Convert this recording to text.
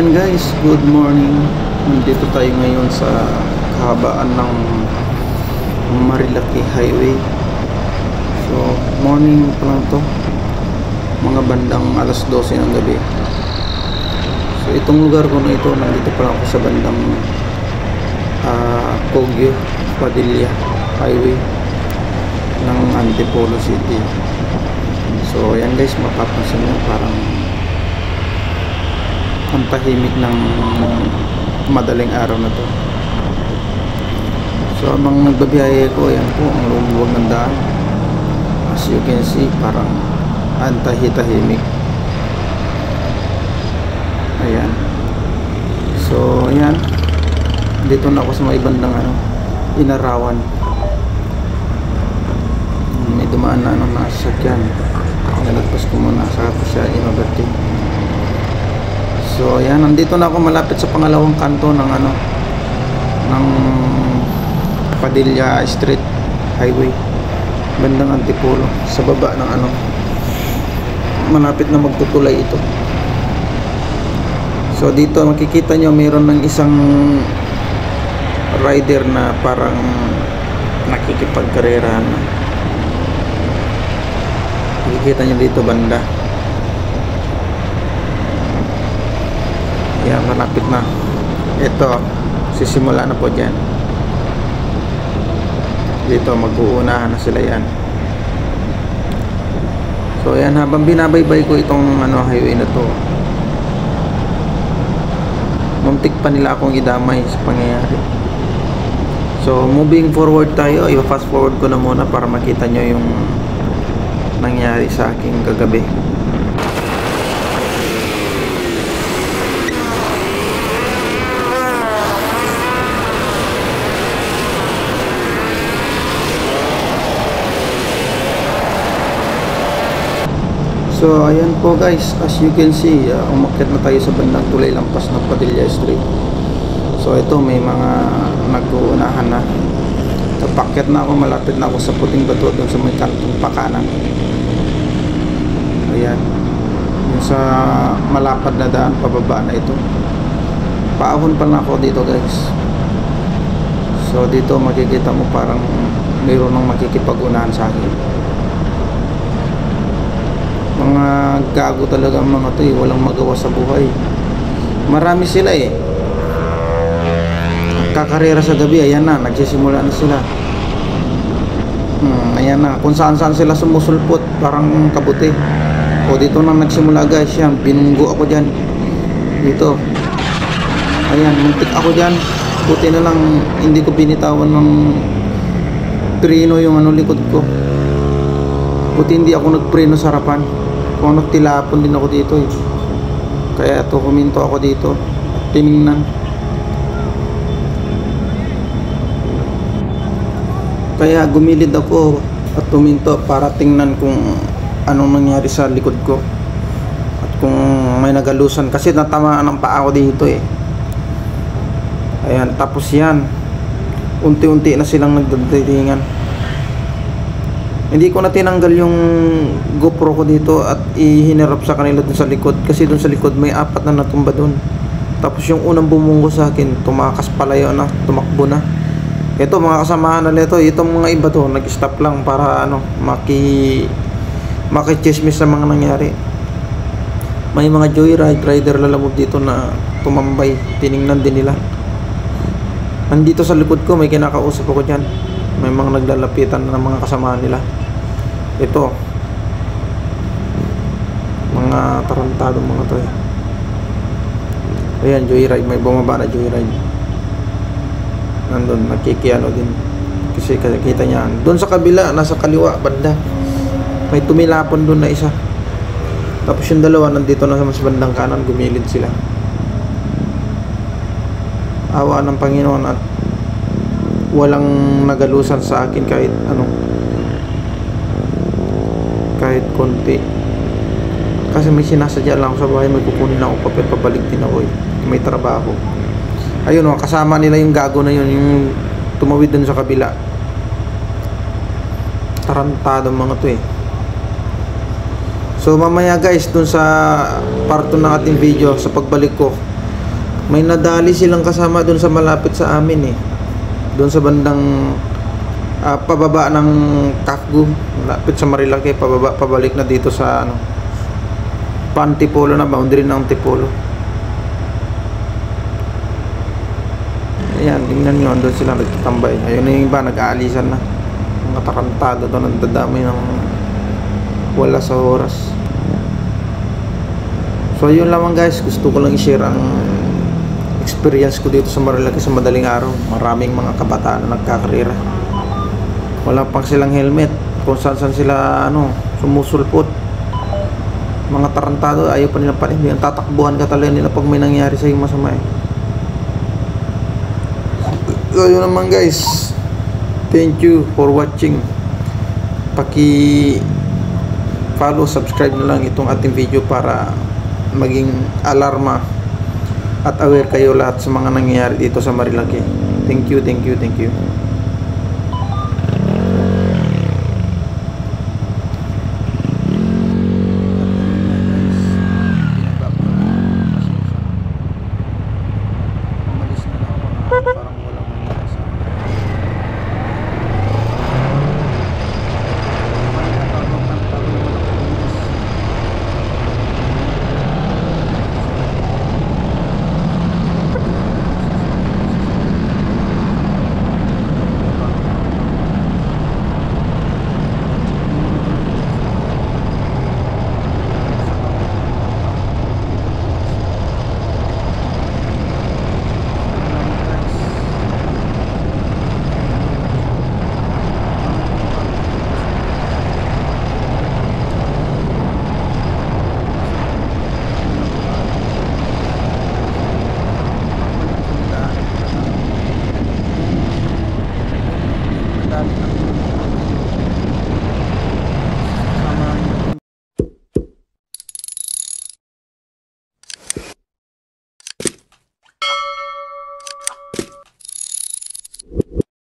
ayan guys, good morning. Nandito tayo ngayon sa kahabaan ng Marilaki Highway. So, morning pa lang to, mga bandang alas 12 ng gabi. So, itong lugar ko na ito, nandito pa lang ako sa bandang Kogyo, Padilla Highway ng Antipolo City. So, ayan guys, mapapansin nyo parang ang tahimik ng madaling araw na to. So habang nagbabiyahe ko, ayan po ang lumuwag ng daan. As you can see, parang ang tahimik. Ayan. So ayan, dito na ako sa may bandang Inarawan. May dumaan na nasasakyan. Nalagpas ko muna, saka ko siya in-overtake. So ayan, nandito na ako malapit sa pangalawang kanto ng ng Padilla Street Highway, bandang Antipolo, sa baba ng malapit na magtutulay ito. So dito makikita nyo mayroon ng isang rider na parang nakikipagkarera na. Makikita nyo dito banda. Yan, malapit na. Ito, sisimula na po dyan. Dito, mag-uunahan na sila yan. So, yan, habang binabaybay ko itong highway na to, muntik pa nila akong idamay sa pangyayari. So, moving forward tayo. I-fast forward ko na muna para makita nyo yung nangyari sa aking kagabi. So ayan po guys, as you can see, umakyat na tayo sa bandang tulay lampas ng Padilla Street. So ito, may mga nag-uunahan na. Tapakyat na ako, malapit na ako sa puting bato doon sa may kantong pakanan. Ayan, yung sa malapad na daan pababa na ito. Paahon pa na ako dito guys. So dito makikita mo parang mayroon ng makikipag-unahan sa akin. Mga gago talaga ang mga to eh, walang magawa sa buhay. Marami sila eh. Kakarera sa gabi, ayan na, nagsisimula na sila. Ayan na, kung saan saan sila sumusulpot, parang kabuti. O dito na nagsimula guys, yan, binunggo ako dyan. Dito. Ayan, muntik ako dyan. Buti na lang, hindi ko binitawan ng preno yung likod ko. Buti hindi ako nagpreno sa harapan. Kung nagtilapon din ako dito eh. Kaya ito, huminto ako dito at tiningnan. Kaya gumilid ako at tuminto para tingnan kung anong nangyari sa likod ko at kung may nagalusan, kasi natamaan ang paa ko dito eh. Ayan, tapos yan, unti-unti na silang nagdadatingan. Hindi ko na tinanggal yung GoPro ko dito at ihinarap sa kanila dun sa likod, kasi dun sa likod may 4 na natumba dun. Tapos yung unang bumungo sa akin, tumakas palayo na, tumakbo na. Ito mga kasamahan na nito, itong mga iba to nag-stop lang para makichismis sa mga nangyari. May mga joyride rider lalamog dito na tumambay, tiningnan din nila. Nandito sa likod ko may kinakausap ako dyan, may mga naglalapitan na ng mga kasamahan nila. Ito, mga tarantadong mga to eh. Ayan, joyride, may bumaba na joyride. Nandun, nakikiano din. Kasi kita niya, doon sa kabila, nasa kaliwa, banda, may tumilapon doon na isa. Tapos yung dalawa, nandito na sa mas bandang kanan, gumilid sila. Awa ng Panginoon at walang nagalusan sa akin kahit kahit konti. Kasi may sinasadya lang ako sa bahay, may kukunin ako papel, pabalik din ako eh. May trabaho. Ayun o, kasama nila yung gago na yun, yung tumawid dun sa kabila. Tarantado mga to eh. So mamaya guys, dun sa part 2 ng ating video, sa pagbalik ko, May nadali silang kasama doon sa malapit sa amin eh. Doon sa bandang pababa ng Kakgu, malapit sa Marilake, pababa, pabalik na dito sa ano, Antipolo na, boundary ng Antipolo. Ayan, tingnan nyo, doon sila nagtatambay. Ayun na yung iba, nag-aalisan na. Mga takantado doon, nagdadamay ng wala sa oras. So yun lamang guys, gusto ko lang i-share ang experience ko dito sa Marilake sa madaling araw. Maraming mga kabataan na nagkakarera. Wala pang silang helmet. Kung saan sila sumusulpot. Mga tarantado, ayaw pa nila panindigan. Tatakbuhan ka talaga nila pag may nangyari sa yung masama eh. So yun naman guys. Thank you for watching. Follow, subscribe na lang itong ating video para maging alarma at aware kayo lahat sa mga nangyayari dito sa Marilake. Thank you.